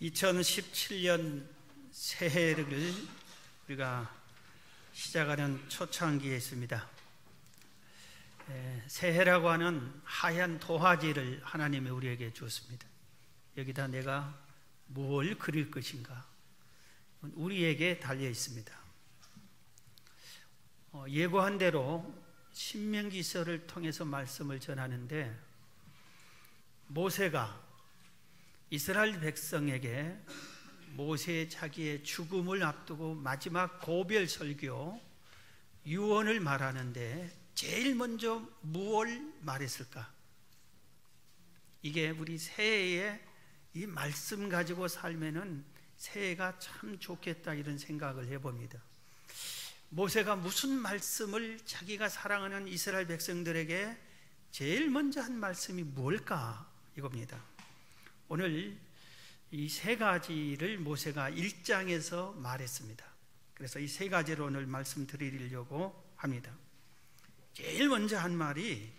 2017년 새해를 우리가 시작하는 초창기에 있습니다. 새해라고 하는 하얀 도화지를 하나님이 우리에게 주었습니다. 여기다 내가 뭘 그릴 것인가 우리에게 달려 있습니다. 예고한 대로 신명기서를 통해서 말씀을 전하는데, 모세가 이스라엘 백성에게 모세의 자기의 죽음을 앞두고 마지막 고별 설교 유언을 말하는데 제일 먼저 무엇을 말했을까? 이게 우리 새해에 이 말씀 가지고 살면은 새해가 참 좋겠다, 이런 생각을 해봅니다. 모세가 무슨 말씀을 자기가 사랑하는 이스라엘 백성들에게 제일 먼저 한 말씀이 뭘까? 이겁니다. 오늘 이 세 가지를 모세가 1장에서 말했습니다. 그래서 이 세 가지로 오늘 말씀드리려고 합니다. 제일 먼저 한 말이,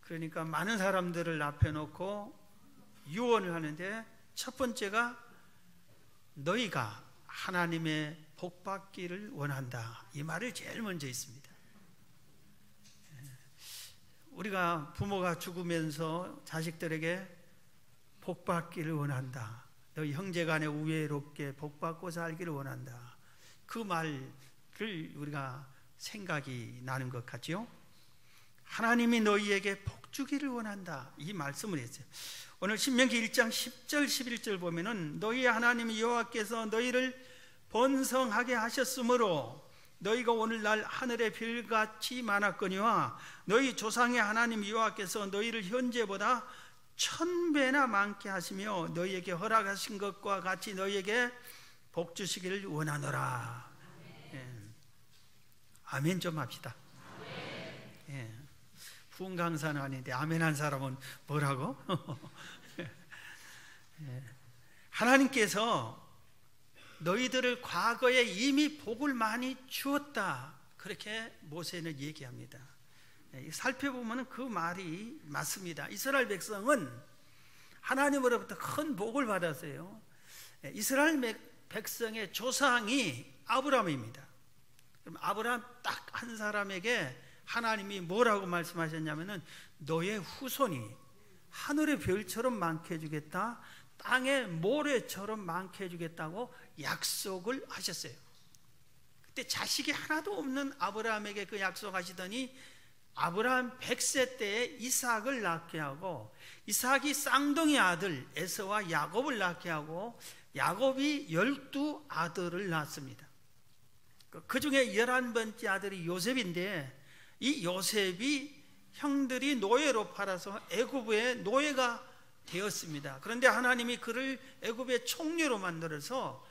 그러니까 많은 사람들을 앞에 놓고 유언을 하는데, 첫 번째가 너희가 하나님의 복 받기를 원한다, 이 말을 제일 먼저 있습니다. 우리가 부모가 죽으면서 자식들에게 복 받기를 원한다, 너희 형제간에 우애롭게 복 받고 살기를 원한다, 그 말을 우리가 생각이 나는 것 같죠? 하나님이 너희에게 복 주기를 원한다, 이 말씀을 했어요. 오늘 신명기 1장 10절 11절 보면은 너희 하나님 여호와께서 너희를 번성하게 하셨으므로 너희가 오늘날 하늘의 별같이 많았거니와 너희 조상의 하나님 여호와께서 너희를 현재보다 1000배나 많게 하시며 너희에게 허락하신 것과 같이 너희에게 복 주시기를 원하노라. 아멘 좀 합시다. 예. 부흥 강사는 아닌데 아멘 한 사람은 뭐라고? 예. 하나님께서 너희들을 과거에 이미 복을 많이 주었다, 그렇게 모세는 얘기합니다. 살펴보면 그 말이 맞습니다. 이스라엘 백성은 하나님으로부터 큰 복을 받았어요. 이스라엘 백성의 조상이 아브라함입니다. 그럼 아브라함 딱 한 사람에게 하나님이 뭐라고 말씀하셨냐면은 너의 후손이 하늘의 별처럼 많게 해주겠다, 땅의 모래처럼 많게 해주겠다고 약속을 하셨어요. 그때 자식이 하나도 없는 아브라함에게 그 약속하시더니 아브라함 100세 때에 이삭을 낳게 하고, 이삭이 쌍둥이 아들 에서와 야곱을 낳게 하고, 야곱이 12아들을 낳았습니다. 그 중에 11번째 아들이 요셉인데, 이 요셉이 형들이 노예로 팔아서 애굽의 노예가 되었습니다. 그런데 하나님이 그를 애굽의 총리로 만들어서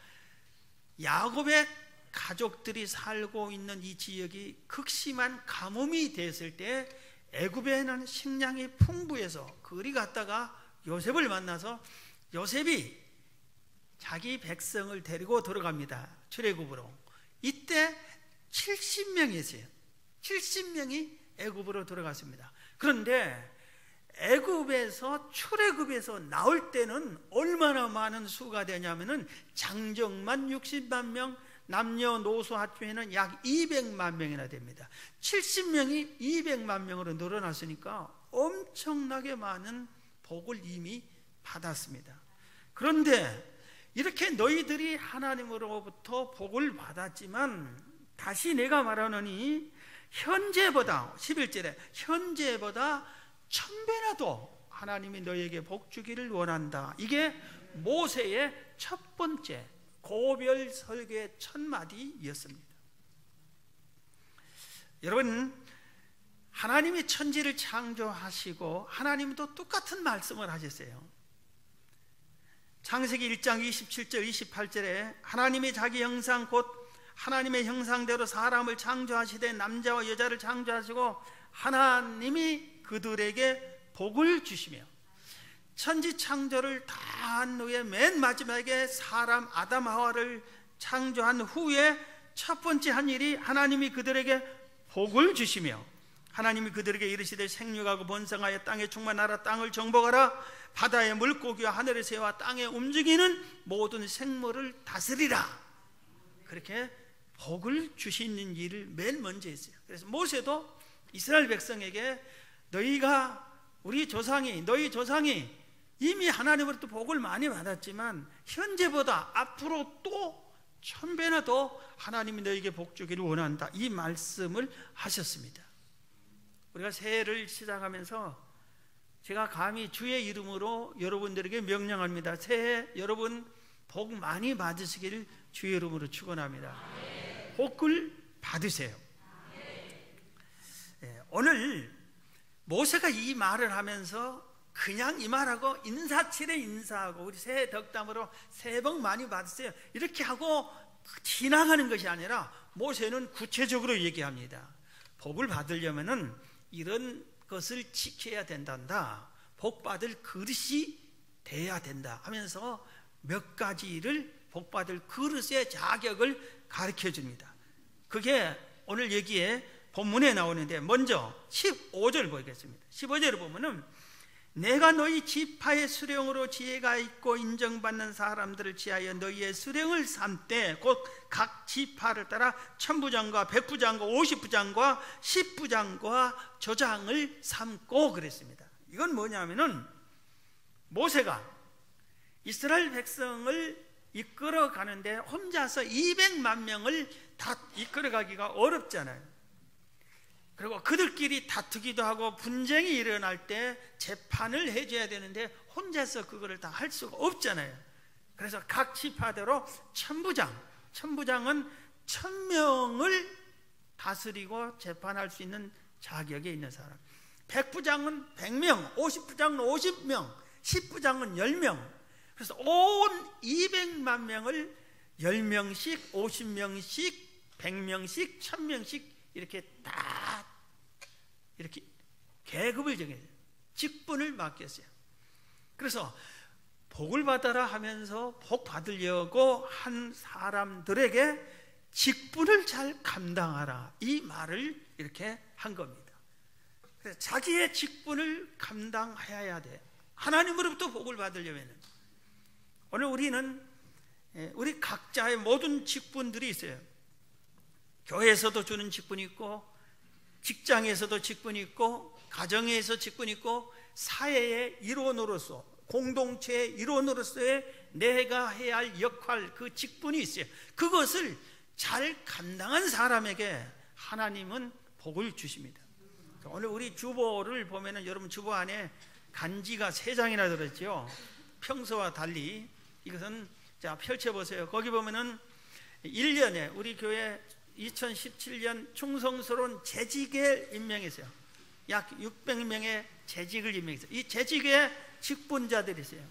야곱의 가족들이 살고 있는 이 지역이 극심한 가뭄이 됐을 때 애굽에는 식량이 풍부해서 그리 갔다가 요셉을 만나서 요셉이 자기 백성을 데리고 들어갑니다. 출애굽으로. 이때 70명이었어요. 70명이 애굽으로 들어갔습니다. 그런데 애굽에서 출애굽에서 나올 때는 얼마나 많은 수가 되냐면은 장정만 60만 명, 남녀노소 합치면 약 200만 명이나 됩니다. 70명이 200만 명으로 늘어났으니까 엄청나게 많은 복을 이미 받았습니다. 그런데 이렇게 너희들이 하나님으로부터 복을 받았지만 다시 내가 말하노니 현재보다, 11절에 현재보다 1000배나 더 하나님이 너희에게 복 주기를 원한다. 이게 모세의 첫 번째 고별 설교의 첫 마디였습니다. 여러분, 하나님이 천지를 창조하시고 하나님도 똑같은 말씀을 하셨어요. 창세기 1장 27절 28절에 하나님이 자기 형상 곧 하나님의 형상대로 사람을 창조하시되 남자와 여자를 창조하시고 하나님이 그들에게 복을 주시며, 천지 창조를 다 한 후에 맨 마지막에 사람 아담 하와를 창조한 후에 첫 번째 한 일이 하나님이 그들에게 복을 주시며 하나님이 그들에게 이르시되 생육하고 번성하여 땅에 충만하라. 땅을 정복하라. 바다의 물고기와 하늘의 새와 땅에 움직이는 모든 생물을 다스리라. 그렇게 복을 주시는 일을 맨 먼저 했어요. 그래서 모세도 이스라엘 백성에게 너희 조상이 이미 하나님으로부터 복을 많이 받았지만 현재보다 앞으로 또 1000배나 더 하나님이 너에게 복 주기를 원한다, 이 말씀을 하셨습니다. 우리가 새해를 시작하면서 제가 감히 주의 이름으로 여러분들에게 명령합니다. 새해 여러분 복 많이 받으시기를 주의 이름으로 축원합니다. 복을 받으세요. 오늘 모세가 이 말을 하면서 그냥 이 말하고 인사치레 인사하고 우리 새해 덕담으로 새해 복 많이 받으세요 이렇게 하고 지나가는 것이 아니라 모세는 구체적으로 얘기합니다. 복을 받으려면은 이런 것을 지켜야 된단다, 복 받을 그릇이 돼야 된다 하면서 몇 가지를 복 받을 그릇의 자격을 가르쳐 줍니다. 그게 오늘 얘기에 본문에 나오는데, 먼저 15절 보겠습니다. 15절을 보면은 내가 너희 지파의 수령으로 지혜가 있고 인정받는 사람들을 지하여 너희의 수령을 삼되, 곧 각 지파를 따라 천부장과 백부장과 50부장과 10부장과 조장을 삼고 그랬습니다. 이건 뭐냐면은 모세가 이스라엘 백성을 이끌어 가는데 혼자서 200만 명을 다 이끌어 가기가 어렵잖아요. 그리고 그들끼리 다투기도 하고 분쟁이 일어날 때 재판을 해줘야 되는데 혼자서 그거를 다 할 수가 없잖아요. 그래서 각 지파대로 천부장은 1000명을 다스리고 재판할 수 있는 자격이 있는 사람, 백부장은 100명, 50부장은 50명, 10부장은 10명. 그래서 온 200만 명을 10명씩, 50명씩, 100명씩, 1000명씩 이렇게 다 이렇게 계급을 정해요. 직분을 맡겼어요. 그래서 복을 받아라 하면서 복 받으려고 한 사람들에게 직분을 잘 감당하라, 이 말을 이렇게 한 겁니다. 그래서 자기의 직분을 감당해야 돼. 하나님으로부터 복을 받으려면 오늘 우리는 우리 각자의 모든 직분들이 있어요. 교회에서도 주는 직분이 있고, 직장에서도 직분이 있고, 가정에서 직분이 있고, 사회의 일원으로서, 공동체의 일원으로서의 내가 해야 할 역할, 그 직분이 있어요. 그것을 잘 감당한 사람에게 하나님은 복을 주십니다. 오늘 우리 주보를 보면은 여러분 주보 안에 간지가 3장이나 들었죠. 평소와 달리 이것은 자 펼쳐보세요. 거기 보면은 1년에 우리 교회 2017년 충성스러운 재직에 임명했어요. 약 600명의 재직을 임명했어요. 이 재직의 직분자들이 있어요.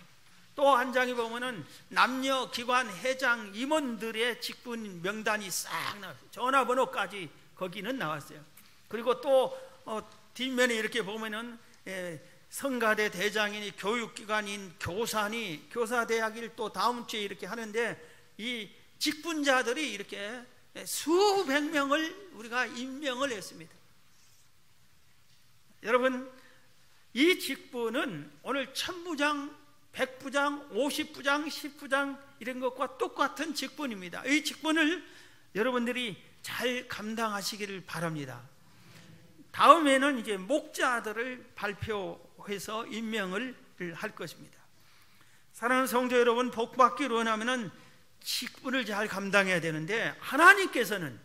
또 한 장에 보면은 남녀 기관 회장 임원들의 직분 명단이 싹 나왔어요. 전화번호까지 거기는 나왔어요. 그리고 또 뒷면에 이렇게 보면은 성가대 대장이니 교육기관인 교사니 교사대학을 또 다음 주에 이렇게 하는데, 이 직분자들이 이렇게 수백 명을 우리가 임명을 했습니다. 여러분, 이 직분은 오늘 천부장, 백부장, 50부장, 10부장 이런 것과 똑같은 직분입니다. 이 직분을 여러분들이 잘 감당하시기를 바랍니다. 다음에는 이제 목자들을 발표해서 임명을 할 것입니다. 사랑하는 성도 여러분, 복 받기를 원하면은 직분을 잘 감당해야 되는데, 하나님께서는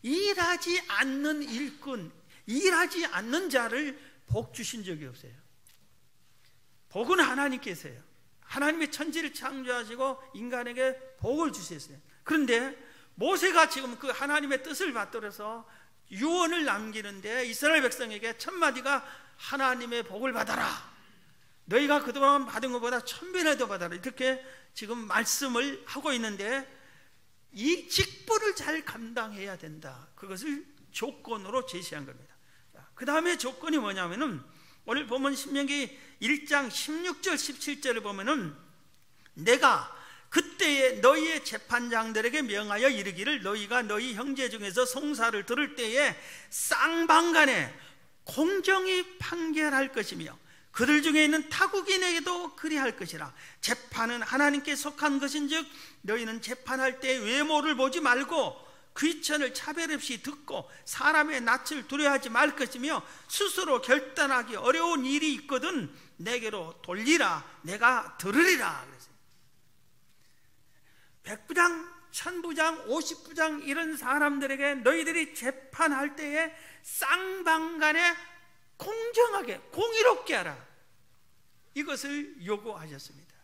일하지 않는 일꾼, 일하지 않는 자를 복 주신 적이 없어요. 복은 하나님께서요. 하나님의 천지를 창조하시고 인간에게 복을 주셨어요. 그런데 모세가 지금 그 하나님의 뜻을 받들어서 유언을 남기는데 이스라엘 백성에게 첫 마디가 하나님의 복을 받아라, 너희가 그동안 받은 것보다 1000배나 더 받아라, 이렇게 지금 말씀을 하고 있는데, 이 직분을 잘 감당해야 된다, 그것을 조건으로 제시한 겁니다. 그 다음에 조건이 뭐냐면은 오늘 보면 신명기 1장 16절 17절을 보면은 내가 그때에 너희의 재판장들에게 명하여 이르기를, 너희가 너희 형제 중에서 송사를 들을 때에 쌍방간에 공정히 판결할 것이며 그들 중에 있는 타국인에게도 그리할 것이라. 재판은 하나님께 속한 것인즉 너희는 재판할 때 외모를 보지 말고 귀천을 차별 없이 듣고 사람의 낯을 두려워하지 말 것이며 스스로 결단하기 어려운 일이 있거든 내게로 돌리라. 내가 들으리라. 그랬어요. 100부장, 1000부장, 50부장 이런 사람들에게 너희들이 재판할 때에 쌍방간에 공정하게 공의롭게 하라. 이것을 요구하셨습니다.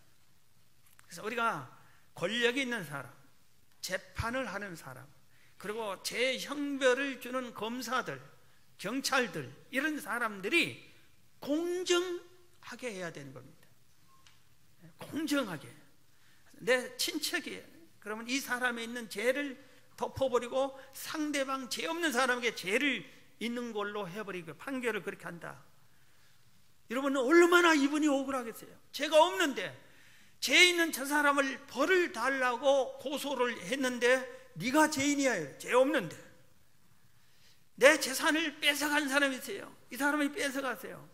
그래서 우리가 권력이 있는 사람, 재판을 하는 사람, 그리고 재형별을 주는 검사들, 경찰들 이런 사람들이 공정하게 해야 되는 겁니다. 공정하게. 내 친척이 그러면 이 사람에 있는 죄를 덮어버리고 상대방 죄 없는 사람에게 죄를 있는 걸로 해버리고 판결을 그렇게 한다. 여러분 얼마나 이분이 억울하겠어요. 죄가 없는데 죄 있는 저 사람을 벌을 달라고 고소를 했는데 네가 죄인이야. 죄 없는데 내 재산을 뺏어간 사람이 있어요. 이 사람이 뺏어갔어요.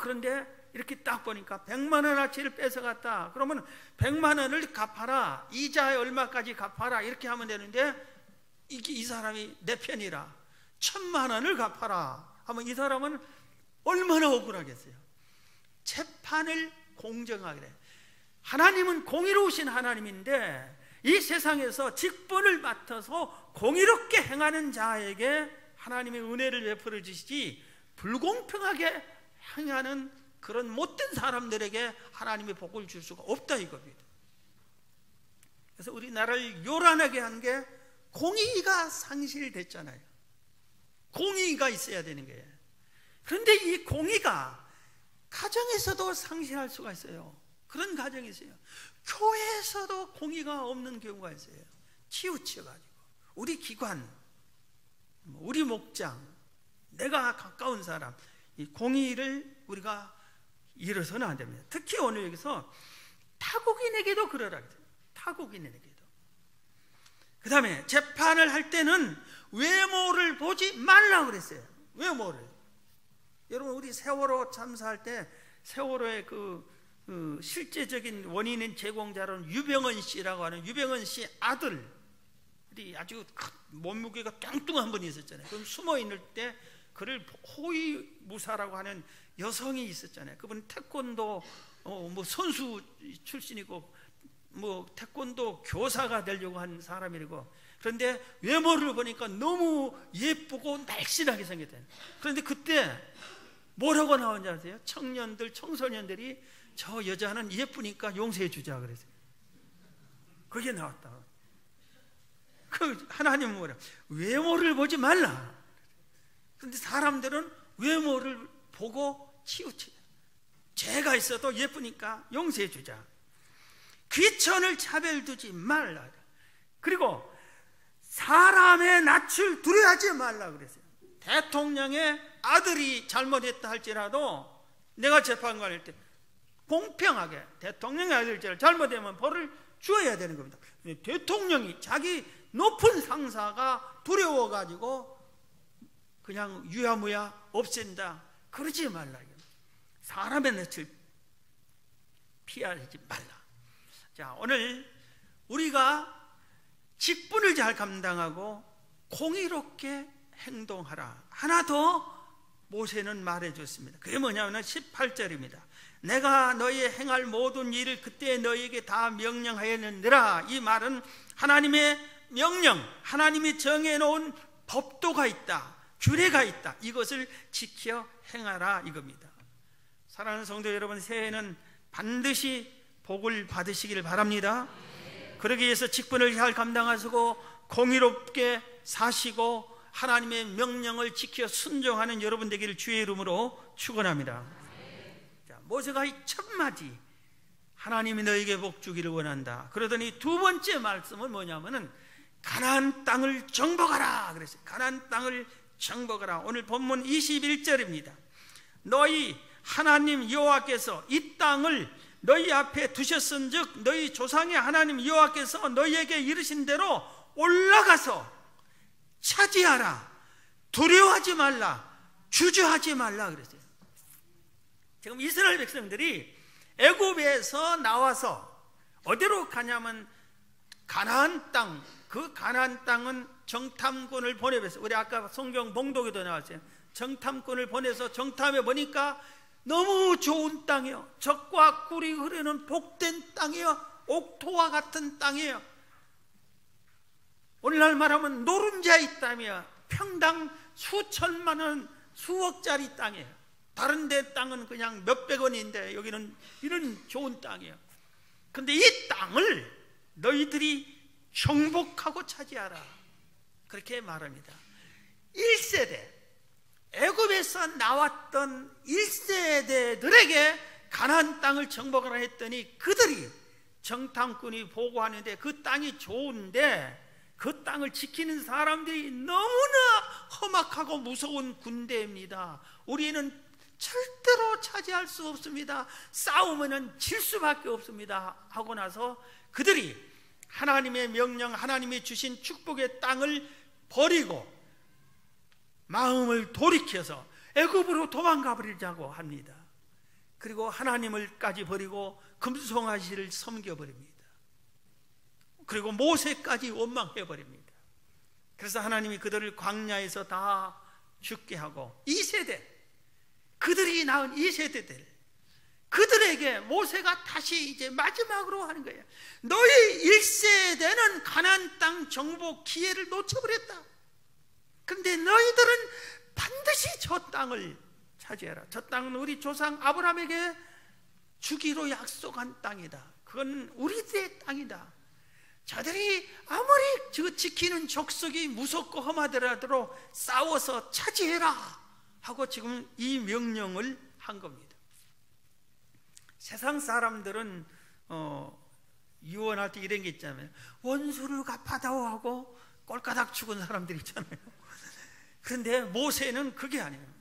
그런데 이렇게 딱 보니까 100만 원어치를 뺏어갔다. 그러면 100만 원을 갚아라. 이자에 얼마까지 갚아라. 이렇게 하면 되는데 이 사람이 내 편이라 1000만 원을 갚아라 하면 이 사람은 얼마나 억울하겠어요. 재판을 공정하게 해. 하나님은 공의로우신 하나님인데 이 세상에서 직분을 맡아서 공의롭게 행하는 자에게 하나님의 은혜를 베풀어 주시지 불공평하게 행하는 그런 못된 사람들에게 하나님의 복을 줄 수가 없다 이겁니다. 그래서 우리나라를 요란하게 한 게 공의가 상실됐잖아요. 공의가 있어야 되는 거예요. 그런데 이 공의가 가정에서도 상실할 수가 있어요. 그런 가정이 있어요. 교회에서도 공의가 없는 경우가 있어요. 치우쳐가지고 우리 기관, 우리 목장, 내가 가까운 사람, 이 공의를 우리가 잃어서는 안 됩니다. 특히 오늘 여기서 타국인에게도 그러라 그랬어요. 타국인에게도. 그 다음에 재판을 할 때는 외모를 보지 말라고 그랬어요. 외모를. 여러분 우리 세월호 참사할 때 세월호의 실제적인 원인인 제공자로는 유병헌 씨라고 하는 유병헌 씨 아들이 아주 몸무게가 뚱뚱한 분이 있었잖아요. 그럼 숨어 있을 때 그를 호위무사라고 하는 여성이 있었잖아요. 그분 태권도 선수 출신이고 태권도 교사가 되려고 한 사람이고, 그런데 외모를 보니까 너무 예쁘고 날씬하게 생겼대요. 그런데 그때 뭐라고 나온지 아세요? 청소년들이 저 여자는 예쁘니까 용서해 주자 그랬어요. 그게 나왔다. 하나님은 뭐라? 외모를 보지 말라. 그런데 사람들은 외모를 보고 치우쳐요. 죄가 있어도 예쁘니까 용서해 주자. 귀천을 차별두지 말라. 그리고 사람의 낯을 두려워하지 말라 그랬어요. 대통령의 아들이 잘못했다 할지라도 내가 재판관일 때 공평하게 대통령의 아들이 잘못되면 벌을 주어야 되는 겁니다. 대통령이 자기 높은 상사가 두려워가지고 그냥 유야무야 없앤다 그러지 말라. 사람의 낯을 피하지 말라. 자, 오늘 우리가 직분을 잘 감당하고 공의롭게 행동하라. 하나 더 모세는 말해줬습니다. 그게 뭐냐면 18절입니다. 내가 너희의 행할 모든 일을 그때 너희에게 다 명령하였느니라. 이 말은 하나님의 명령, 하나님이 정해놓은 법도가 있다, 규례가 있다. 이것을 지켜 행하라 이겁니다. 사랑하는 성도 여러분, 새해에는 반드시 복을 받으시기를 바랍니다. 그러기 위해서 직분을 잘 감당하시고 공의롭게 사시고 하나님의 명령을 지켜 순종하는 여러분 되기를 주의 이름으로 축원합니다. 자, 모세가 이 첫 마디 하나님이 너에게 복 주기를 원한다 그러더니 두 번째 말씀은 뭐냐면은 가나안 땅을 정복하라 그랬어요. 가나안 땅을 정복하라. 오늘 본문 21절입니다. 너희 하나님 여호와께서 이 땅을 너희 앞에 두셨은즉 너희 조상의 하나님 여호와께서 너희에게 이르신 대로 올라가서 차지하라. 두려워하지 말라. 주저하지 말라 그랬어요. 지금 이스라엘 백성들이 애굽에서 나와서 어디로 가냐면 가나안 땅, 그 가나안 땅은 정탐꾼을 보내서, 우리 아까 성경 봉독에도 나왔어요. 정탐꾼을 보내서 정탐해 보니까 너무 좋은 땅이요, 젖과 꿀이 흐르는 복된 땅이요, 옥토와 같은 땅이에요. 오늘날 말하면 노른자의 땅이야. 평당 수천만 원, 수억짜리 땅이에요. 다른 데 땅은 그냥 몇백 원인데 여기는 이런 좋은 땅이에요. 근데 이 땅을 너희들이 정복하고 차지하라, 그렇게 말합니다. 1세대, 애굽에서 나왔던 1세대들에게 가나안 땅을 정복하라 했더니 그들이, 정탐꾼이 보고하는데 그 땅이 좋은데 그 땅을 지키는 사람들이 너무나 험악하고 무서운 군대입니다. 우리는 절대로 차지할 수 없습니다. 싸우면은 질 수밖에 없습니다 하고 나서 그들이 하나님의 명령, 하나님이 주신 축복의 땅을 버리고 마음을 돌이켜서 애굽으로 도망가 버리자고 합니다. 그리고 하나님을까지 버리고 금송아지를 섬겨버립니다. 그리고 모세까지 원망해 버립니다. 그래서 하나님이 그들을 광야에서 다 죽게 하고 2세대, 그들이 낳은 2세대들, 그들에게 모세가 다시 이제 마지막으로 하는 거예요. 너희 1세대는 가나안 땅 정복 기회를 놓쳐버렸다. 그런데 너희들은 반드시 저 땅을 차지해라. 저 땅은 우리 조상 아브라함에게 주기로 약속한 땅이다. 그건 우리들의 땅이다. 저들이 아무리 지키는 족속이 무섭고 험하더라도 싸워서 차지해라 하고 지금 이 명령을 한 겁니다. 세상 사람들은 유언할 때 이런 게 있잖아요. 원수를 갚아다오 하고 꼴까닥 죽은 사람들 있잖아요. 그런데 모세는 그게 아니에요.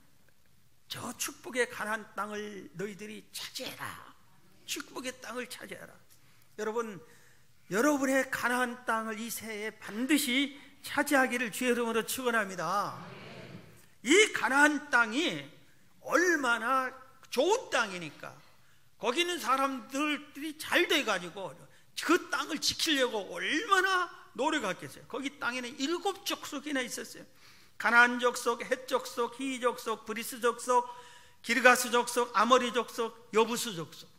저 축복의 가나안 땅을 너희들이 차지해라. 축복의 땅을 차지해라. 여러분, 여러분의 가나안 땅을 이 새해 반드시 차지하기를 주의 이름으로 축원합니다. 이 가나안 땅이 얼마나 좋은 땅이니까 거기 있는 사람들이 잘 돼가지고 그 땅을 지키려고 얼마나 노력했겠어요. 거기 땅에는 7 족속이나 있었어요. 가나안 족속, 헷 족속, 히 족속, 브리스 족속, 기르가스 족속, 아모리 족속, 여부스 족속.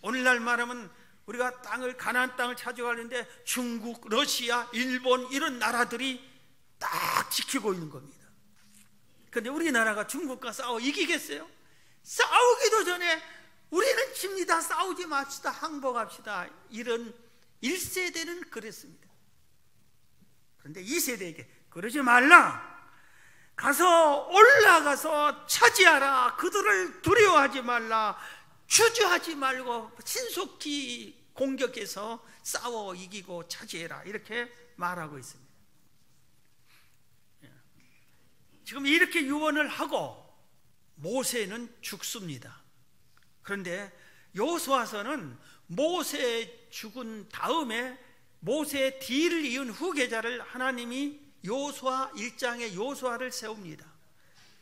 오늘날 말하면 우리가 가나안 땅을 차지하려는데 중국, 러시아, 일본 이런 나라들이 딱 지키고 있는 겁니다. 그런데 우리나라가 중국과 싸워 이기겠어요? 싸우기도 전에 우리는 집니다, 싸우지 맙시다, 항복합시다, 이런 1세대는 그랬습니다. 그런데 2세대에게 그러지 말라, 가서 올라가서 차지하라, 그들을 두려워하지 말라, 주저하지 말고 신속히 공격해서 싸워 이기고 차지해라, 이렇게 말하고 있습니다. 지금 이렇게 유언을 하고 모세는 죽습니다. 그런데 여호수아서는 모세 죽은 다음에 모세의 뒤를 이은 후계자를 하나님이 여호수아 1장에 여호수아를 세웁니다.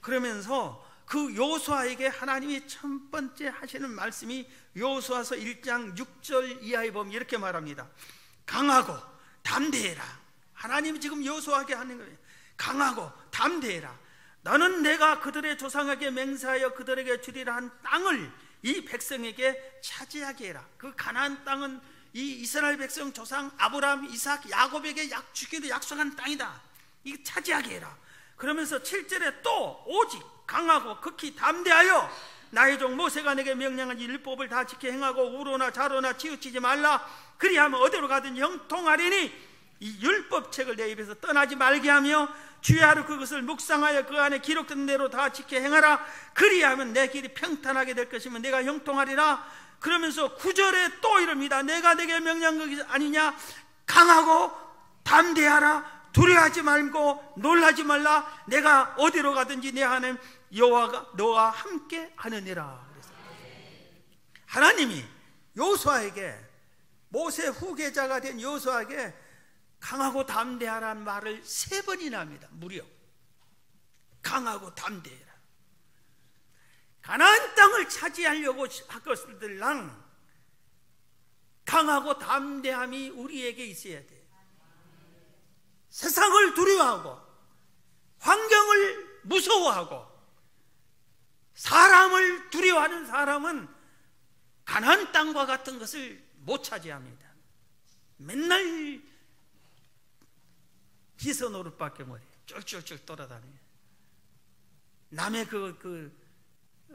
그러면서 그 여호수아에게 하나님이 첫 번째 하시는 말씀이 여호수아서 1장 6절 이하에 보면 이렇게 말합니다. 강하고 담대해라. 하나님이 지금 여호수아에게 하는 거예요. 강하고 담대해라. 너는 내가 그들의 조상에게 맹세하여 그들에게 주리라 한 땅을 이 백성에게 차지하게 해라. 그 가나안 땅은 이 이스라엘 백성 조상 아브라함, 이삭, 야곱에게 주기로 약속한 땅이다. 이거 차지하게 해라. 그러면서 7절에 또 오직 강하고 극히 담대하여 나의 종 모세가 내게 명령한 율법을 다 지켜 행하고 우로나 좌로나 치우치지 말라. 그리하면 어디로 가든지 형통하리니 이 율법책을 내 입에서 떠나지 말게 하며 주의 하루 그것을 묵상하여 그 안에 기록된 대로 다 지켜 행하라. 그리하면 내 길이 평탄하게 될 것이면 내가 형통하리라. 그러면서 9절에 또 이럽니다. 내가 내게 명령한 것이 아니냐. 강하고 담대하라. 두려워하지 말고 놀라지 말라. 내가 어디로 가든지 내 하나님 여호와가 너와 함께 하느니라. 하나님이 여호수아에게, 모세 후계자가 된 여호수아에게 강하고 담대하라는 말을 3번이나 합니다. 무려 강하고 담대해라. 가나안 땅을 차지하려고 할 것들랑 강하고 담대함이 우리에게 있어야 돼. 세상을 두려워하고 환경을 무서워하고 사람을 두려워하는 사람은 가나안 땅과 같은 것을 못 차지합니다. 맨날 비서 노릇밖에 못해. 쫄쫄쫄 돌아다녀. 남의 그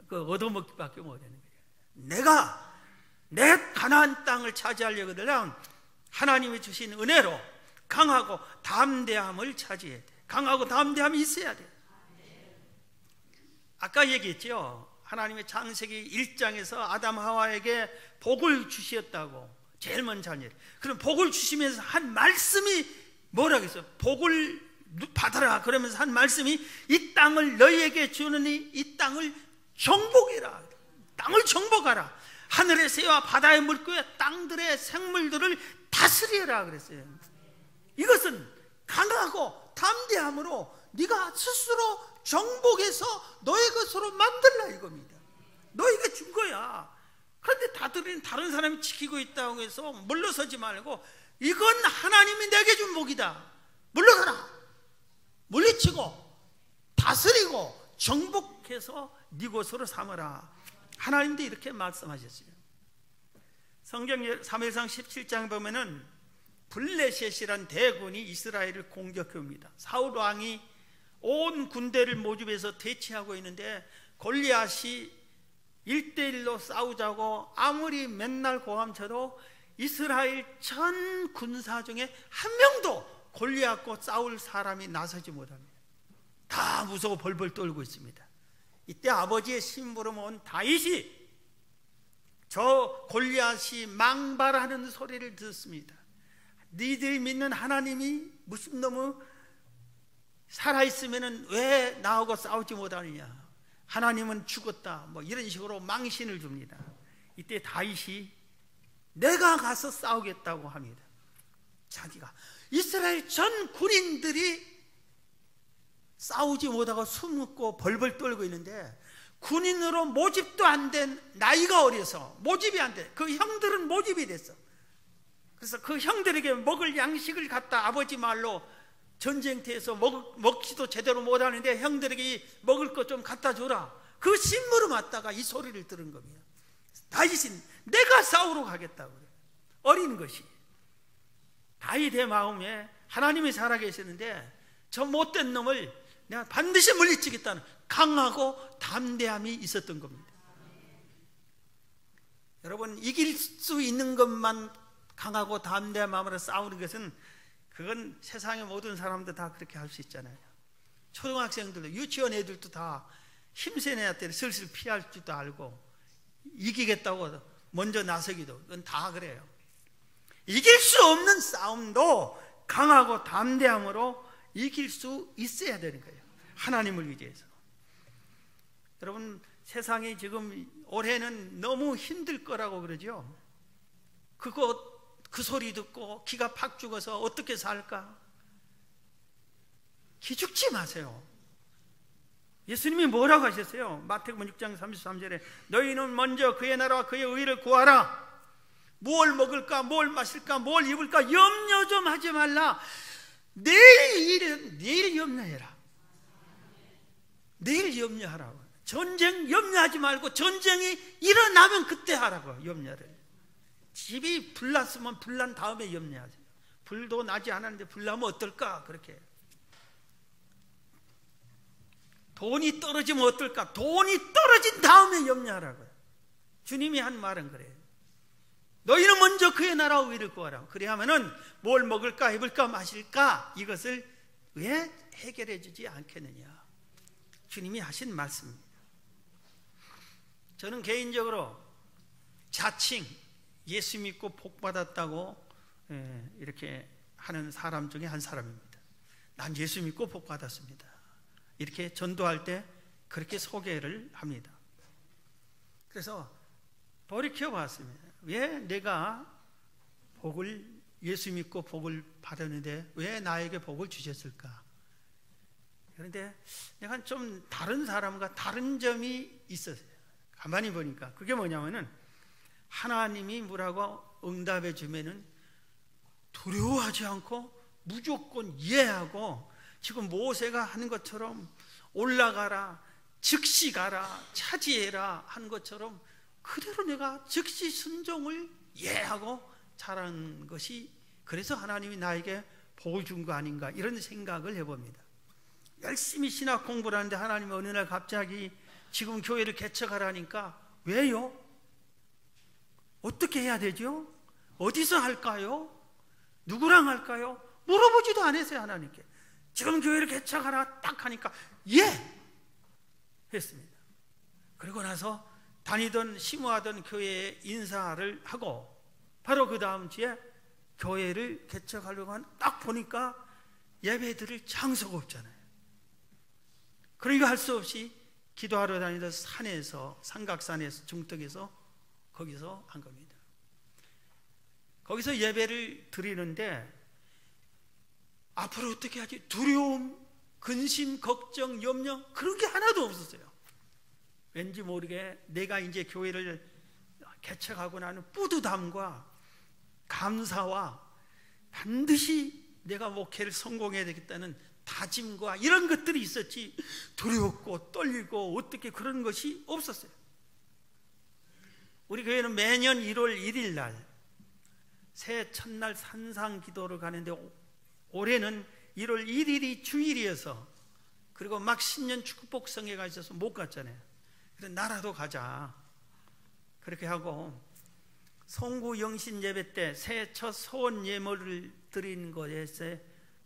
얻어먹기밖에 못하는 거예요. 내가 내 가나안 땅을 차지하려고 하면 하나님이 주신 은혜로 강하고 담대함을 차지해야 돼. 강하고 담대함이 있어야 돼. 아까 얘기했죠. 하나님의 창세기 1장에서 아담 하와에게 복을 주셨다고. 제일 먼저 한 일. 그럼 복을 주시면서 한 말씀이 뭐라고 했어요? 복을 받아라. 그러면서 한 말씀이 이 땅을 너희에게 주느니 이 땅을 정복해라. 땅을 정복하라. 하늘의 새와 바다의 물고기와 땅들의 생물들을 다스리라 그랬어요. 이것은 강하고 담대함으로 네가 스스로 정복해서 너의 것으로 만들라 이겁니다. 너에게 준 거야. 그런데 다른 사람이 지키고 있다고 해서 물러서지 말고 이건 하나님이 내게 준 복이다. 물러가라. 물리치고 다스리고 정복해서 네 것으로 삼으라. 하나님도 이렇게 말씀하셨어요. 성경 사무엘상 17장 보면은 블레셋이란 대군이 이스라엘을 공격해 옵니다. 사울 왕이 온 군대를 모집해서 대치하고 있는데 골리앗이 1대1로 싸우자고 아무리 맨날 고함쳐도 이스라엘 전 군사 중에 한 명도 골리앗과 싸울 사람이 나서지 못합니다. 다 무서워 벌벌 떨고 있습니다. 이때 아버지의 심부름 온 다윗이 저 골리앗이 망발하는 소리를 듣습니다. 너희들이 믿는 하나님이 무슨 놈의 살아있으면 왜 나하고 싸우지 못하느냐, 하나님은 죽었다, 뭐 이런 식으로 망신을 줍니다. 이때 다윗이 내가 가서 싸우겠다고 합니다. 자기가 이스라엘 전 군인들이 싸우지 못하고 숨고 벌벌 떨고 있는데 군인으로 모집도 안 된, 나이가 어려서 모집이 안 돼. 그 형들은 모집이 됐어. 그래서 그 형들에게 먹을 양식을 갖다 아버지 말로 전쟁터에서 먹지도 제대로 못하는데 형들에게 먹을 것 좀 갖다 줘라. 그 심부름 왔다가 이 소리를 들은 겁니다. 다윗은 내가 싸우러 가겠다고 그래요. 어린 것이. 다윗의 마음에 하나님이 살아계시는데 저 못된 놈을 내가 반드시 물리치겠다는 강하고 담대함이 있었던 겁니다. 여러분, 이길 수 있는 것만 강하고 담대한 마음으로 싸우는 것은, 그건 세상의 모든 사람도 다 그렇게 할 수 있잖아요. 초등학생들도, 유치원 애들도 다 힘센 애한테 슬슬 피할 줄도 알고 이기겠다고 먼저 나서기도, 그건 다 그래요. 이길 수 없는 싸움도 강하고 담대함으로 이길 수 있어야 되는 거예요. 하나님을 위해서. 여러분, 세상이 지금 올해는 너무 힘들 거라고 그러죠. 그 소리 듣고 기가 팍 죽어서 어떻게 살까? 기죽지 마세요. 예수님이 뭐라고 하셨어요? 마태복음 6장 33절에 너희는 먼저 그의 나라와 그의 의를 구하라. 뭘 먹을까, 뭘 마실까, 뭘 입을까 염려 좀 하지 말라. 내일 염려해라. 내일 염려하라고. 전쟁 염려하지 말고 전쟁이 일어나면 그때 하라고, 염려를. 집이 불났으면 불난 다음에 염려하세요. 불도 나지 않았는데 불나면 어떨까? 그렇게. 돈이 떨어지면 어떨까? 돈이 떨어진 다음에 염려하라고요. 주님이 한 말은 그래요. 너희는 먼저 그의 나라와 의를 구하라. 그래야면은 뭘 먹을까, 입을까, 마실까, 이것을 왜 해결해 주지 않겠느냐. 주님이 하신 말씀입니다. 저는 개인적으로 자칭 예수 믿고 복 받았다고 이렇게 하는 사람 중에 한 사람입니다. 난 예수 믿고 복 받았습니다. 이렇게 전도할 때 그렇게 소개를 합니다. 그래서 돌이켜 봤습니다. 왜 내가 예수 믿고 복을 받았는데 왜 나에게 복을 주셨을까? 그런데 내가 좀 다른 사람과 다른 점이 있었어요. 가만히 보니까 그게 뭐냐면은 하나님이 뭐라고 응답해 주면은 두려워하지 않고 무조건 이해하고, 지금 모세가 하는 것처럼 올라가라, 즉시 가라, 차지해라 한 것처럼 그대로 내가 즉시 순종을 이해하고 잘하는 것이, 그래서 하나님이 나에게 복을 준 거 아닌가, 이런 생각을 해봅니다. 열심히 신학 공부를 하는데 하나님이 어느 날 갑자기 지금 교회를 개척하라니까, 왜요? 어떻게 해야 되죠? 어디서 할까요? 누구랑 할까요? 물어보지도 않았어요. 하나님께 지금 교회를 개척하라 딱 하니까 예! 했습니다. 그리고 나서 다니던 심호하던 교회에 인사를 하고, 바로 그 다음 주에 교회를 개척하려고 딱 보니까 예배 드릴 장소가 없잖아요. 그러니까 할 수 없이 기도하러 다니던 산에서, 삼각산에서, 중턱에서 거기서 한 겁니다. 거기서 예배를 드리는데 앞으로 어떻게 하지? 두려움, 근심, 걱정, 염려, 그런 게 하나도 없었어요. 왠지 모르게 내가 이제 교회를 개척하고 나는 뿌듯함과 감사와 반드시 내가 목회를 성공해야 되겠다는 다짐과 이런 것들이 있었지, 두렵고 떨리고 어떻게 그런 것이 없었어요. 우리 교회는 매년 1월 1일 날 새해 첫날 산상 기도를 가는데, 올해는 1월 1일이 주일이어서, 그리고 막 신년 축복성회가 있어서 못 갔잖아요. 그래서 나라도 가자 그렇게 하고, 송구 영신 예배 때 새해 첫 소원 예물을 드린 것에서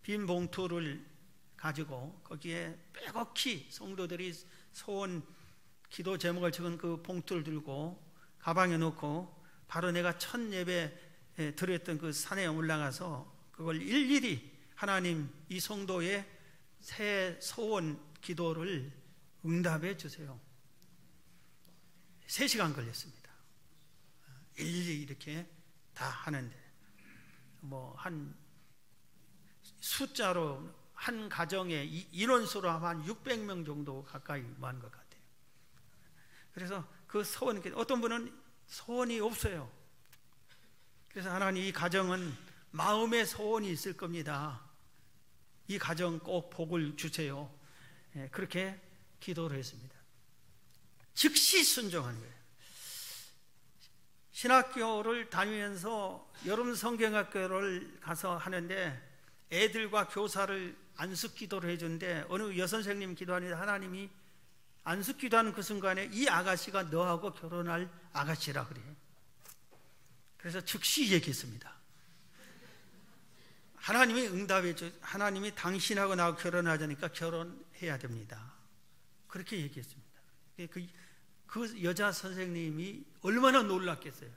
빈 봉투를 가지고 거기에 빼곡히 성도들이 소원 기도 제목을 적은 그 봉투를 들고 가방에 넣고, 바로 내가 첫 예배에 드렸던 그 산에 올라가서 그걸 일일이 하나님 이 성도의 새 소원 기도를 응답해 주세요. 3시간 걸렸습니다. 일일이 이렇게 다 하는데, 뭐 한 숫자로 한 가정에 인원수로 한 600명 정도 가까이 한 것 같아요. 그래서 그 소원, 어떤 분은 소원이 없어요. 그래서 하나님 이 가정은 마음의 소원이 있을 겁니다. 이 가정 꼭 복을 주세요. 그렇게 기도를 했습니다. 즉시 순종한 거예요. 신학교를 다니면서 여름 성경학교를 가서 하는데 애들과 교사를 안숙 기도를 해주는데, 어느 여선생님 기도하는데 하나님이 안숙 기도하는 그 순간에 이 아가씨가 너하고 결혼할 아가씨라 그래요. 그래서 즉시 얘기했습니다. 하나님이 응답해 줘, 하나님이 당신하고 나하고 결혼하자니까 결혼해야 됩니다. 그렇게 얘기했습니다. 그 여자 선생님이 얼마나 놀랐겠어요.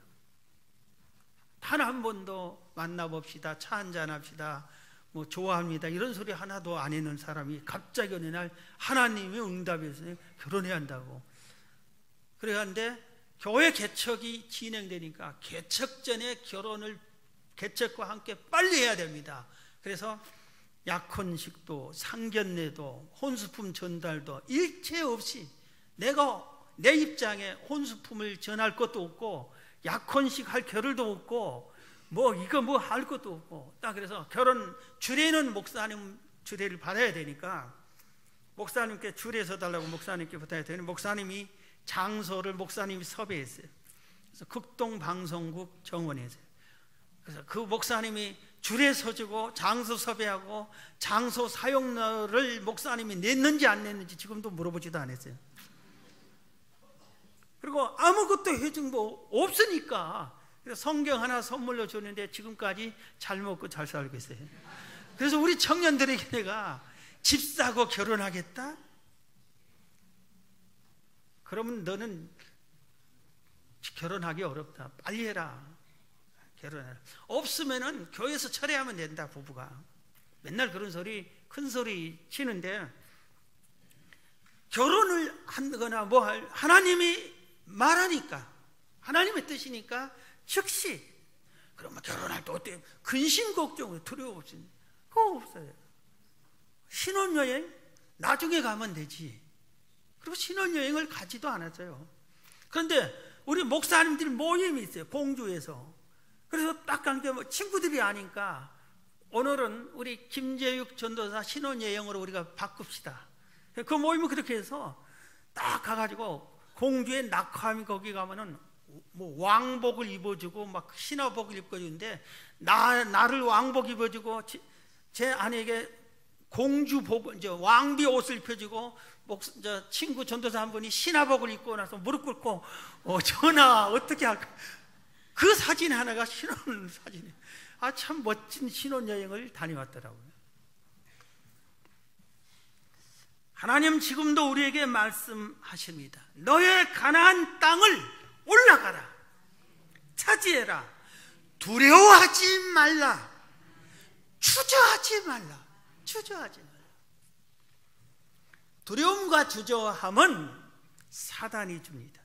단 한 번도 만나봅시다, 차 한잔 합시다, 뭐 좋아합니다 이런 소리 하나도 안 했는 사람이 갑자기 어느 날 하나님이 응답해서 결혼해야 한다고. 그래는데 교회 개척이 진행되니까 개척 전에 결혼을 개척과 함께 빨리 해야 됩니다. 그래서 약혼식도 상견례도 혼수품 전달도 일체 없이, 내가 내 입장에 혼수품을 전할 것도 없고 약혼식 할 겨를도 없고 뭐 이거 뭐 할 것도 없고, 딱 그래서 결혼 주례는 목사님 주례를 받아야 되니까 목사님께 주례 서달라고 목사님께 부탁해야 되니, 목사님이 장소를 목사님이 섭외했어요. 그래서 극동방송국 정원에서요. 그래서 그 목사님이 주례 서주고 장소 섭외하고 장소 사용료를 목사님이 냈는지 안 냈는지 지금도 물어보지도 않았어요. 그리고 아무것도 해준 거 없으니까 성경 하나 선물로 줬는데 지금까지 잘 먹고 잘 살고 있어요. 그래서 우리 청년들에게 내가 집 사고 결혼하겠다? 그러면 너는 결혼하기 어렵다. 빨리 해라. 결혼해라. 없으면은 교회에서 철회하면 된다. 부부가 맨날 그런 소리, 큰 소리 치는데, 결혼을 하거나 뭐 할, 하나님이 말하니까, 하나님의 뜻이니까 즉시. 그러면 결혼할 때 어때? 근심 걱정, 두려움 없이 그거 없어요. 신혼여행 나중에 가면 되지. 그리고 신혼여행을 가지도 않았어요. 그런데 우리 목사님들 모임이 있어요, 공주에서. 그래서 딱 가니까 뭐 친구들이 아니까 오늘은 우리 김재육 전도사 신혼여행으로 우리가 바꿉시다. 그 모임은 그렇게 해서 딱 가가지고 공주의 낙화함이 거기 가면은 뭐 왕복을 입어주고 막 신화복을 입어주는데 나를 왕복 입어주고 제 아내에게 공주복, 이제 왕비 옷을 입혀주고 친구 전도사 한 분이 신화복을 입고 나서 무릎 꿇고 전하 어떻게 할까? 그 사진 하나가 신혼 사진이에요. 아, 참 멋진 신혼여행을 다녀왔더라고요. 하나님 지금도 우리에게 말씀하십니다. 너의 가나안 땅을 올라가라, 차지해라, 두려워하지 말라, 주저하지 말라, 주저하지 말라. 두려움과 주저함은 사단이 줍니다.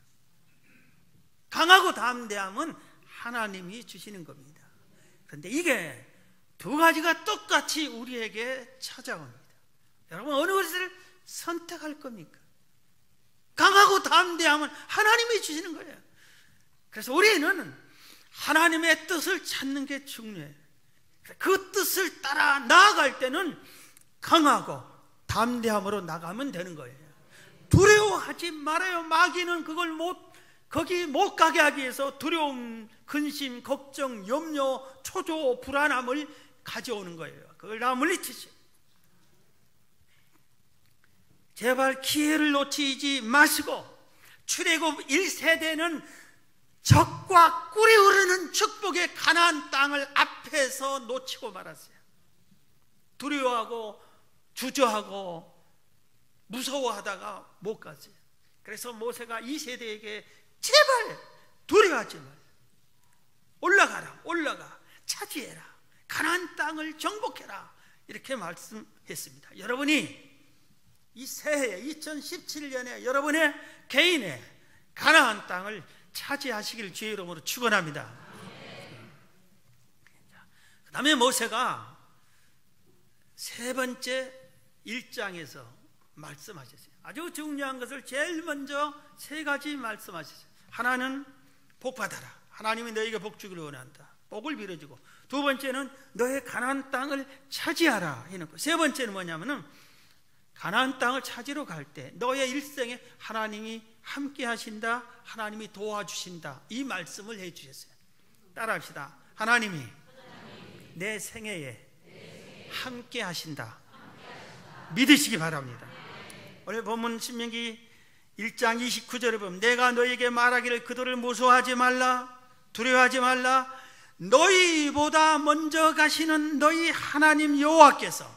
강하고 담대함은 하나님이 주시는 겁니다. 그런데 이게 두 가지가 똑같이 우리에게 찾아옵니다. 여러분, 어느 것을 선택할 겁니까? 강하고 담대함은 하나님이 주시는 거예요. 그래서 우리는 하나님의 뜻을 찾는 게 중요해요. 그 뜻을 따라 나아갈 때는 강하고 담대함으로 나가면 되는 거예요. 두려워하지 말아요. 마귀는 그걸 거기 못 가게 하기 위해서 두려움, 근심, 걱정, 염려, 초조, 불안함을 가져오는 거예요. 그걸 다 물리치죠. 제발 기회를 놓치지 마시고 출애굽 1세대는 적과 꿀이 흐르는 축복의 가나안 땅을 앞에서 놓치고 말았어요. 두려워하고 주저하고 무서워하다가 못 갔어요. 그래서 모세가 이 세대에게 제발 두려워하지 말라, 올라가라, 올라가, 차지해라, 가나안 땅을 정복해라, 이렇게 말씀했습니다. 여러분이 이 새해 2017년에 여러분의 개인의 가나안 땅을 차지하시길 주의 이름으로 축원합니다. 그 다음에 모세가 세 번째 1장에서 말씀하셨어요. 아주 중요한 것을 제일 먼저 세 가지 말씀하셨어요. 하나는 복 받아라, 하나님이 너에게 복 주기를 원한다, 복을 빌어주고, 두 번째는 너의 가나안 땅을 차지하라 해놓고, 세 번째는 뭐냐면은 가나안 땅을 찾으러 갈 때 너의 일생에 하나님이 함께 하신다, 하나님이 도와주신다, 이 말씀을 해 주셨어요. 따라합시다. 하나님이 내 생애에 함께 하신다. 믿으시기 바랍니다. 오늘 본문 신명기 1장 29절에 보면 내가 너에게 말하기를 그들을 무서워하지 말라, 두려워하지 말라, 너희보다 먼저 가시는 너희 하나님 여호와께서,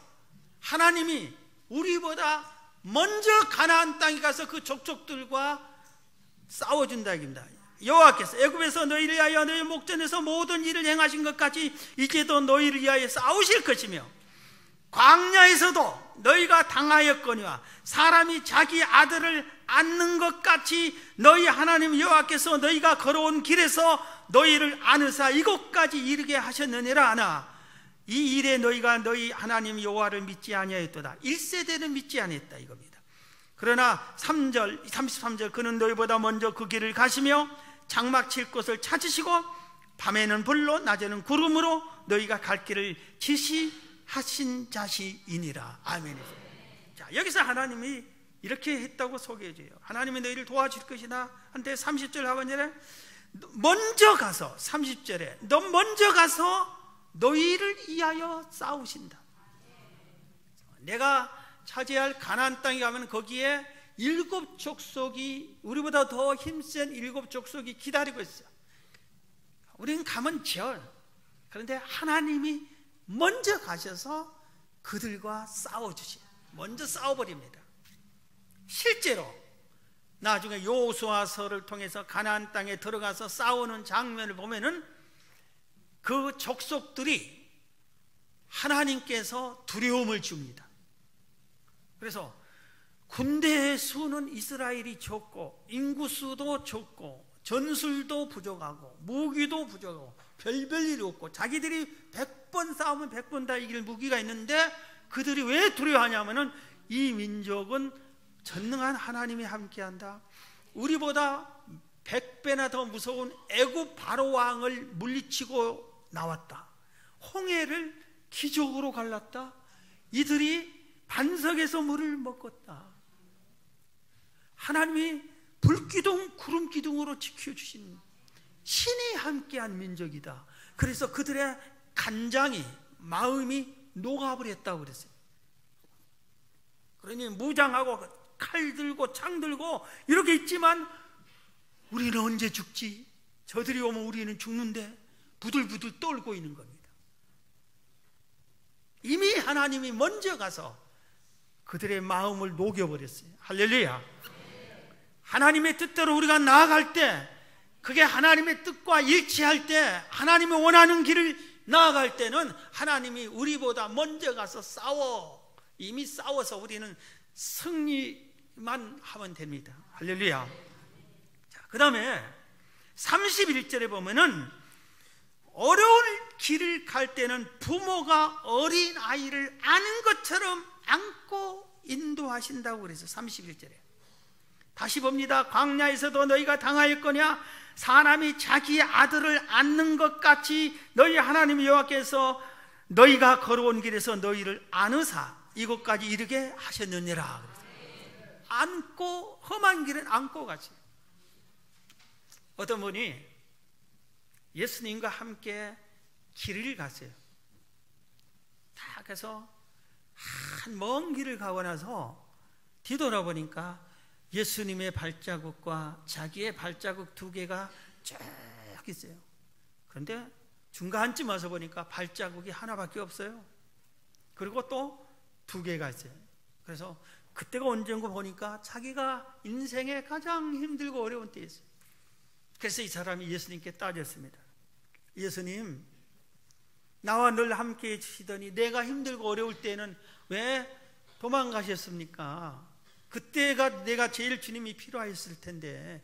하나님이 우리보다 먼저 가나안 땅에 가서 그 족속들과 싸워준다 입니다. 여호와께서 애굽에서 너희를 위하여 너희 목전에서 모든 일을 행하신 것 같이 이제도 너희를 위하여 싸우실 것이며, 광야에서도 너희가 당하였거니와 사람이 자기 아들을 안는 것 같이 너희 하나님 여호와께서 너희가 걸어온 길에서 너희를 안으사 이곳까지 이르게 하셨느니라 하나, 이 일에 너희가 너희 하나님 여호와를 믿지 아니하였도다. 1세대는 믿지 아니했다 이겁니다. 그러나 33절 그는 너희보다 먼저 그 길을 가시며 장막 칠 곳을 찾으시고 밤에는 불로 낮에는 구름으로 너희가 갈 길을 지시하신 자시이니라. 아멘. 자, 여기서 하나님이 이렇게 했다고 소개해 줘요. 하나님이 너희를 도와줄 것이다 한데 30절 하반절에 먼저 가서, 30절에 너 먼저 가서 너희를 위하여 싸우신다. 내가 차지할 가나안 땅에 가면 거기에 7 족속이, 우리보다 더 힘센 7 족속이 기다리고 있어요. 우리는 가면 절. 그런데 하나님이 먼저 가셔서 그들과 싸워주세요. 먼저 싸워버립니다. 실제로 나중에 여호수아서를 통해서 가나안 땅에 들어가서 싸우는 장면을 보면은 그 족속들이 하나님께서 두려움을 줍니다. 그래서 군대의 수는 이스라엘이 적고 인구수도 적고 전술도 부족하고 무기도 부족하고 별별 일이 없고 자기들이 100번 싸우면 100번 다 이길 무기가 있는데 그들이 왜 두려워하냐면은 이 민족은 전능한 하나님이 함께한다, 우리보다 100배나 더 무서운 애굽 바로 왕을 물리치고 나왔다. 홍해를 기적으로 갈랐다. 이들이 반석에서 물을 먹었다. 하나님이 불기둥 구름기둥으로 지켜주신 신이 함께한 민족이다. 그래서 그들의 간장이, 마음이 녹아버렸다고 그랬어요. 그러니 무장하고 칼 들고 창 들고 이렇게 있지만 우리는 언제 죽지? 저들이 오면 우리는 죽는데 부들부들 떨고 있는 겁니다. 이미 하나님이 먼저 가서 그들의 마음을 녹여버렸어요. 할렐루야. 하나님의 뜻대로 우리가 나아갈 때, 그게 하나님의 뜻과 일치할 때, 하나님이 원하는 길을 나아갈 때는 하나님이 우리보다 먼저 가서 이미 싸워서 우리는 승리만 하면 됩니다. 할렐루야. 자, 그 다음에 31절에 보면은 어려운 길을 갈 때는 부모가 어린 아이를 아는 것처럼 안고 인도하신다고 그래서 31절에 다시 봅니다. 광야에서도 너희가 당하였거냐? 사람이 자기의 아들을 안는 것 같이 너희 하나님 여호와께서 너희가 걸어온 길에서 너희를 안으사 이곳까지 이르게 하셨느니라. 안고, 험한 길은 안고 가지. 어떤 분이 예수님과 함께 길을 갔어요. 다 가서 한 먼 길을 가고 나서 뒤돌아보니까 예수님의 발자국과 자기의 발자국 두 개가 쭉 있어요. 그런데 중간쯤 와서 보니까 발자국이 하나밖에 없어요. 그리고 또 두 개가 있어요. 그래서 그때가 언제인가 보니까 자기가 인생에 가장 힘들고 어려운 때였어요. 그래서 이 사람이 예수님께 따졌습니다. 예수님, 나와 늘 함께 해주시더니 내가 힘들고 어려울 때는 왜 도망가셨습니까? 그때가 내가 제일 주님이 필요했을 텐데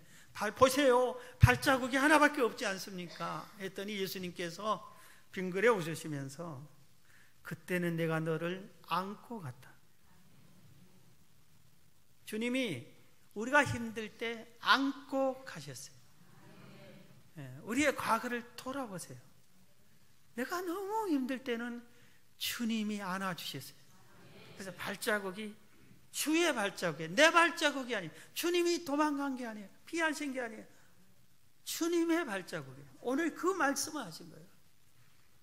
보세요, 발자국이 하나밖에 없지 않습니까? 했더니 예수님께서 빙그레 웃으시면서 그때는 내가 너를 안고 갔다. 주님이 우리가 힘들 때 안고 가셨어요. 우리의 과거를 돌아보세요. 내가 너무 힘들 때는 주님이 안아주셨어요. 그래서 발자국이 주의 발자국이에요. 내 발자국이 아니에요. 주님이 도망간 게 아니에요. 피하신 게 아니에요. 주님의 발자국이에요. 오늘 그 말씀을 하신 거예요.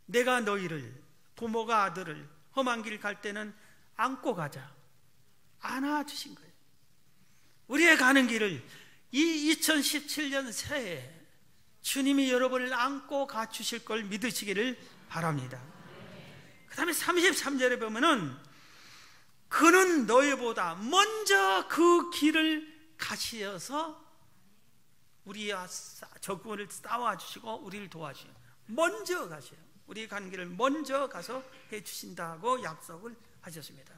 내가 너희를, 부모가 아들을 험한 길 갈 때는 안고 가자. 안아주신 거예요. 우리의 가는 길을 이 2017년 새해에 주님이 여러분을 안고 가주실 걸 믿으시기를 바랍니다. 그 다음에 33절에 보면은 그는 너희보다 먼저 그 길을 가시어서 우리와 적군을 싸워주시고 우리를 도와주시고 먼저 가셔요. 우리 가는 길을 먼저 가서 해주신다고 약속을 하셨습니다.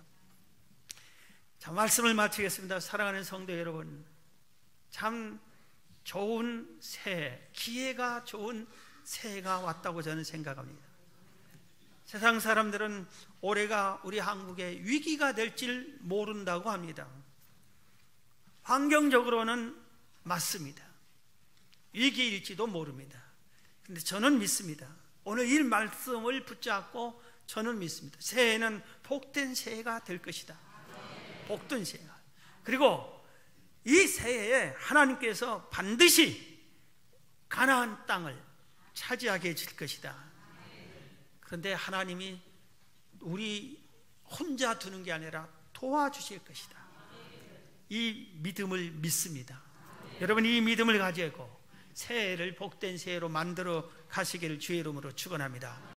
자, 말씀을 마치겠습니다. 사랑하는 성도 여러분, 참 좋은 새해, 기회가 좋은 새해가 왔다고 저는 생각합니다. 세상 사람들은 올해가 우리 한국의 위기가 될지 모른다고 합니다. 환경적으로는 맞습니다. 위기일지도 모릅니다. 그런데 저는 믿습니다. 오늘 이 말씀을 붙잡고 저는 믿습니다. 새해는 복된 새해가 될 것이다. 복된 새해가. 그리고 이 새해에 하나님께서 반드시 가나안 땅을 차지하게 해줄 것이다. 그런데 하나님이 우리 혼자 두는 게 아니라 도와주실 것이다. 이 믿음을 믿습니다. 여러분, 이 믿음을 가지고 새해를 복된 새해로 만들어 가시기를 주의 이름으로 축원합니다.